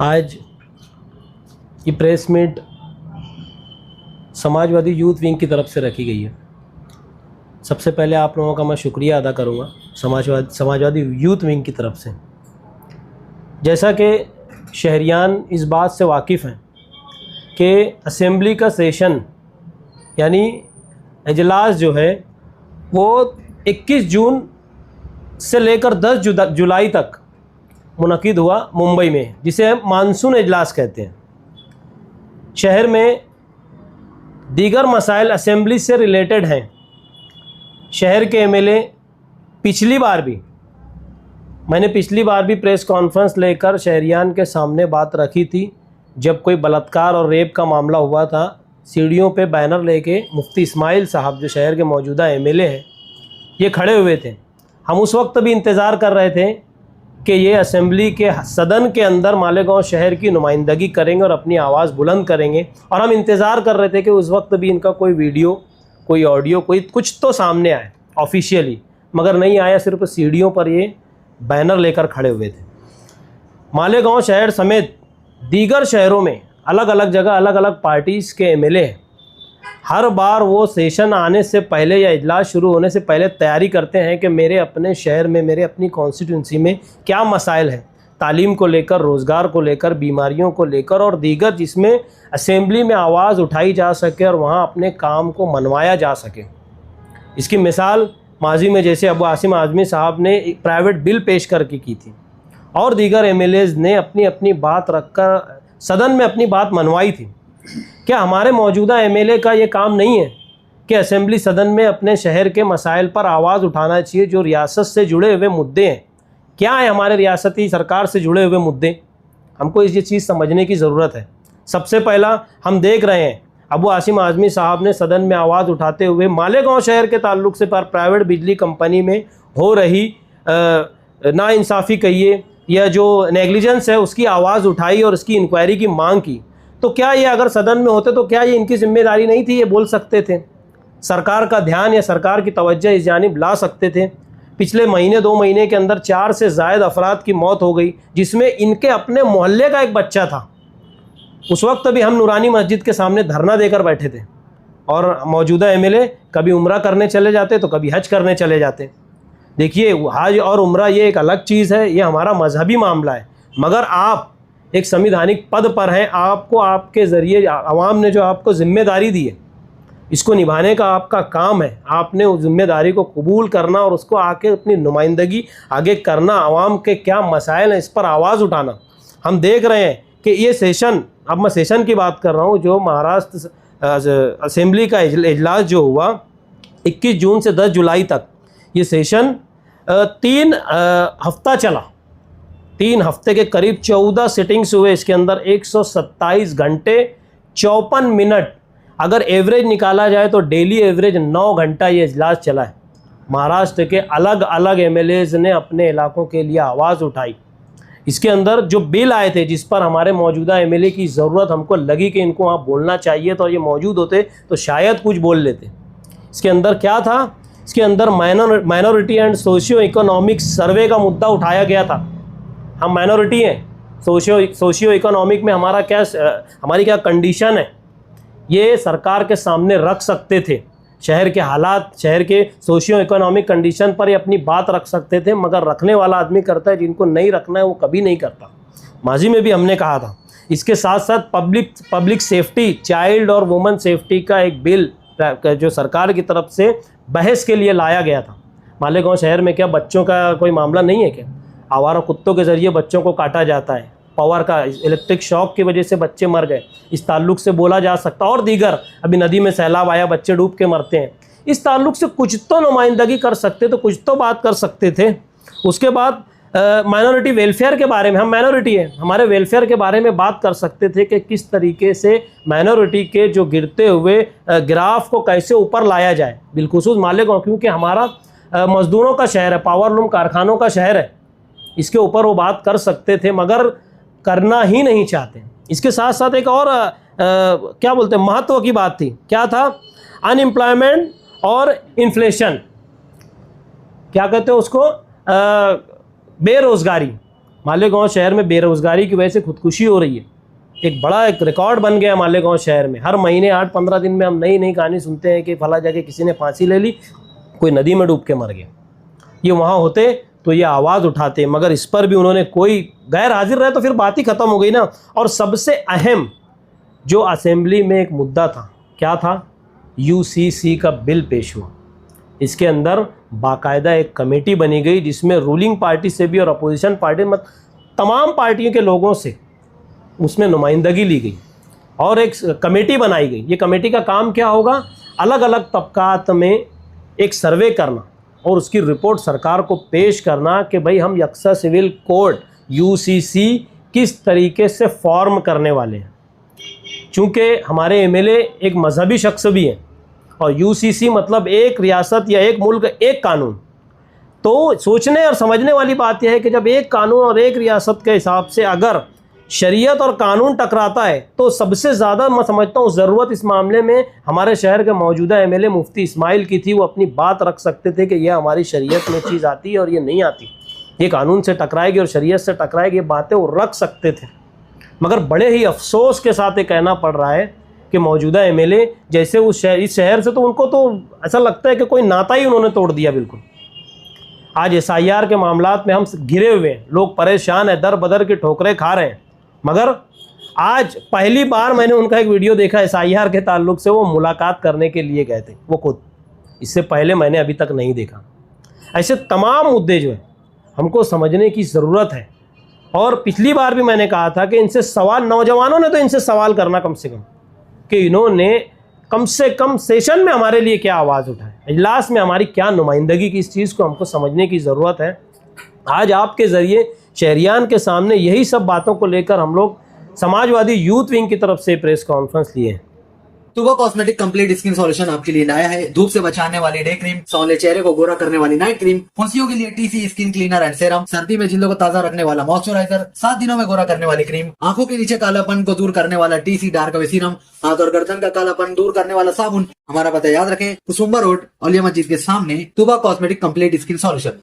आज ये press meet Samajwadi youth wing की तरफ से रखी गई है। सबसे पहले आप लोगों का मैं शुक्रिया अदा करूंगा समाजवादी यूथ विंग की तरफ से। जैसा कि शहरियान इस बात से वाकिफ़ हैं कि असेंबली का सेशन यानी इजलास जो है वो 21 जून से लेकर 10 जुलाई तक मुनक़िद हुआ मुंबई में, जिसे हम मानसून इजलास कहते हैं। शहर में दीगर मसाइल असेंबली से रिलेटेड हैं। शहर के एमएलए पिछली बार भी प्रेस कॉन्फ्रेंस लेकर शहरियान के सामने बात रखी थी। जब कोई बलात्कार और रेप का मामला हुआ था, सीढ़ियों पे बैनर लेके मुफ्ती इस्माइल साहब जो शहर के मौजूदा एमएलए हैं, ये खड़े हुए थे। हम उस वक्त भी इंतज़ार कर रहे थे कि ये असेंबली के सदन के अंदर मालेगांव शहर की नुमाइंदगी करेंगे और अपनी आवाज़ बुलंद करेंगे। और हम इंतज़ार कर रहे थे कि उस वक्त भी इनका कोई वीडियो, कोई ऑडियो, कोई कुछ तो सामने आए ऑफिशियली, मगर नहीं आया। सिर्फ सीढ़ियों पर ये बैनर लेकर खड़े हुए थे। मालेगांव शहर समेत दीगर शहरों में अलग अलग जगह अलग अलग पार्टीज़ के एमएलए हैं। हर बार वो सेशन आने से पहले या इजलास शुरू होने से पहले तैयारी करते हैं कि मेरे अपने शहर में, मेरे अपनी कॉन्स्टिट्यूंसी में क्या मसाइल हैं, तालीम को लेकर, रोज़गार को लेकर, बीमारियों को लेकर और दीगर, जिसमें असेंबली में आवाज़ उठाई जा सके और वहाँ अपने काम को मनवाया जा सके। इसकी मिसाल माजी में जैसे अबू आसिम आज़मी साहब ने एक प्राइवेट बिल पेश करके की थी और दीगर एमएलएज़ ने अपनी अपनी बात रखकर सदन में अपनी बात मनवाई थी। क्या हमारे मौजूदा एमएलए का ये काम नहीं है कि असेंबली सदन में अपने शहर के मसाइल पर आवाज़ उठाना चाहिए, जो रियासत से जुड़े हुए मुद्दे हैं? क्या है हमारे रियासती सरकार से जुड़े हुए मुद्दे? हमको ये चीज़ समझने की ज़रूरत है। सबसे पहला, हम देख रहे हैं अबू आसिम आज़मी साहब ने सदन में आवाज़ उठाते हुए मालेगांव शहर के ताल्लुक से पर प्राइवेट बिजली कंपनी में हो रही नाइंसाफ़ी कहिए या जो नेग्लिजेंस है उसकी आवाज़ उठाई और इसकी इंक्वायरी की मांग की। तो क्या ये अगर सदन में होते तो क्या ये इनकी जिम्मेदारी नहीं थी? ये बोल सकते थे, सरकार का ध्यान या सरकार की तवज्जो इस जानिब ला सकते थे। पिछले महीने 2 महीने के अंदर 4 से ज़ायद अफराद की मौत हो गई, जिसमें इनके अपने मोहल्ले का एक बच्चा था। उस वक्त भी हम नूरानी मस्जिद के सामने धरना देकर बैठे थे और मौजूदा एमएलए कभी उम्रा करने चले जाते तो कभी हज करने चले जाते। देखिए, हज और उम्रा ये एक अलग चीज़ है, ये हमारा मजहबी मामला है, मगर आप एक संवैधानिक पद पर हैं। आपको आपके ज़रिए आवाम ने जो आपको ज़िम्मेदारी दी है, इसको निभाने का आपका काम है। आपने उस जिम्मेदारी को कबूल करना और उसको आके अपनी नुमाइंदगी आगे करना, आवाम के क्या मसाइल हैं इस पर आवाज़ उठाना। हम देख रहे हैं कि ये सेशन, अब मैं सेशन की बात कर रहा हूँ, जो महाराष्ट्र असेंबली का इजलास जो हुआ 21 जून से 10 जुलाई तक, ये सेशन 3 हफ्ता चला। 3 हफ्ते के करीब 14 सिटिंग्स हुए। इसके अंदर 127 घंटे 54 मिनट, अगर एवरेज निकाला जाए तो डेली एवरेज 9 घंटा ये इजलास चला है। महाराष्ट्र के अलग अलग एमएलएज़ ने अपने इलाकों के लिए आवाज़ उठाई। इसके अंदर जो बिल आए थे जिस पर हमारे मौजूदा एमएलए की ज़रूरत हमको लगी कि इनको वहाँ बोलना चाहिए, तो ये मौजूद होते तो शायद कुछ बोल लेते। इसके अंदर क्या था? इसके अंदर minority and socio economic survey का मुद्दा उठाया गया था। हम माइनॉरिटी हैं, सोशियो इकोनॉमिक में हमारी क्या कंडीशन है, ये सरकार के सामने रख सकते थे। शहर के हालात, शहर के सोशियो इकोनॉमिक कंडीशन पर ये अपनी बात रख सकते थे, मगर रखने वाला आदमी करता है, जिनको नहीं रखना है वो कभी नहीं करता। माजी में भी हमने कहा था। इसके साथ साथ पब्लिक सेफ्टी, चाइल्ड और वुमेन सेफ्टी का एक बिल जो सरकार की तरफ से बहस के लिए लाया गया था। मालेगांव शहर में क्या बच्चों का कोई मामला नहीं है क्या? आवारा कुत्तों के ज़रिए बच्चों को काटा जाता है, पावर का इलेक्ट्रिक शॉक की वजह से बच्चे मर गए, इस ताल्लुक से बोला जा सकता। और दीगर, अभी नदी में सैलाब आया, बच्चे डूब के मरते हैं, इस ताल्लुक से कुछ तो नुमाइंदगी कर सकते थे, कुछ तो बात कर सकते थे। उसके बाद माइनॉरिटी वेलफेयर के बारे में, हम माइनॉरिटी हैं, हमारे वेलफेयर के बारे में बात कर सकते थे कि किस तरीके से माइनॉरिटी के जो गिरते हुए ग्राफ को कैसे ऊपर लाया जाए, बिलखुसूस मालेगांव, क्योंकि हमारा मजदूरों का शहर है, पावर लूम कारखानों का शहर है। इसके ऊपर वो बात कर सकते थे, मगर करना ही नहीं चाहते। इसके साथ साथ एक और क्या बोलते हैं, महत्व की बात थी। क्या था? अनएम्प्लॉयमेंट और इन्फ्लेशन, क्या कहते हैं उसको, बेरोज़गारी। मालेगांव शहर में बेरोजगारी की वजह से खुदकुशी हो रही है। एक रिकॉर्ड बन गया मालेगांव शहर में। हर महीने 8-15 दिन में हम नई नई कहानी सुनते हैं कि फला जगह किसी ने फांसी ले ली, कोई नदी में डूब के मर गया। ये वहाँ होते तो ये आवाज़ उठाते, मगर इस पर भी उन्होंने कोई गैर हाजिर रहे तो फिर बात ही ख़त्म हो गई ना। और सबसे अहम जो असेंबली में एक मुद्दा था, क्या था? यूसीसी का बिल पेश हुआ। इसके अंदर बाकायदा एक कमेटी बनी गई जिसमें रूलिंग पार्टी से भी और अपोजिशन पार्टी में तमाम पार्टियों के लोगों से उसमें नुमाइंदगी ली गई और एक कमेटी बनाई गई। ये कमेटी का काम क्या होगा? अलग अलग तबकात में एक सर्वे करना और उसकी रिपोर्ट सरकार को पेश करना कि भाई हम यकसा सिविल कोड यूसीसी किस तरीके से फॉर्म करने वाले हैं। चूँकि हमारे एमएलए एक मजहबी शख्स भी हैं और यूसीसी मतलब एक रियासत या एक मुल्क एक कानून, तो सोचने और समझने वाली बात यह है कि जब एक कानून और एक रियासत के हिसाब से अगर शरीयत और कानून टकराता है तो सबसे ज़्यादा मैं समझता हूँ ज़रूरत इस मामले में हमारे शहर के मौजूदा एमएलए मुफ्ती इस्माइल की थी। वो अपनी बात रख सकते थे कि यह हमारी शरीयत में चीज़ आती है और ये नहीं आती, ये कानून से टकराएगी और शरीयत से टकराएगी, ये बातें वो रख सकते थे। मगर बड़े ही अफसोस के साथ ये कहना पड़ रहा है कि मौजूदा एमएलए जैसे इस शहर से तो उनको तो ऐसा लगता है कि कोई नाता ही उन्होंने तोड़ दिया बिल्कुल। आज एसआईआर के मामलात में हम घिरे हुए हैं, लोग परेशान हैं, दर बदर की ठोकरें खा रहे हैं। मगर आज पहली बार मैंने उनका एक वीडियो देखा एसआईआर के ताल्लुक से, वो मुलाकात करने के लिए गए थे वो खुद। इससे पहले मैंने अभी तक नहीं देखा। ऐसे तमाम मुद्दे जो है हमको समझने की ज़रूरत है। और पिछली बार भी मैंने कहा था कि इनसे सवाल, नौजवानों ने तो इनसे सवाल करना कम से कम कि इन्होंने कम से कम सेशन में हमारे लिए क्या आवाज़ उठाए, इजलास में हमारी क्या नुमाइंदगी की, इस चीज़ को हमको समझने की ज़रूरत है। आज आपके ज़रिए शहरियान के सामने यही सब बातों को लेकर हम लोग समाजवादी यूथ विंग की तरफ से प्रेस कॉन्फ्रेंस लिए हैं। तुबा कॉस्मेटिक कंप्लीट स्किन सॉल्यूशन आपके लिए लाया है धूप से बचाने वाली डे क्रीम, सौंले चेहरे को गोरा करने वाली नाइट क्रीम, फुंसियों के लिए TC skin cleaner and serum, सर्दी में जिल्दों को ताजा रखने वाला मॉइस्चराइजर, 7 दिनों में गोरा करने वाली क्रीम, आंखों के नीचे कालापन को दूर करने वाला टीसी डार्क वे सीरम, हाथ और गर्दन का कालापन दूर करने वाला साबुन। हमारा पता याद रखें, कुसुम्बा रोड, औलिया मस्जिद के सामने, तुबा कॉस्मेटिक कंप्लीट स्किन सॉल्यूशन।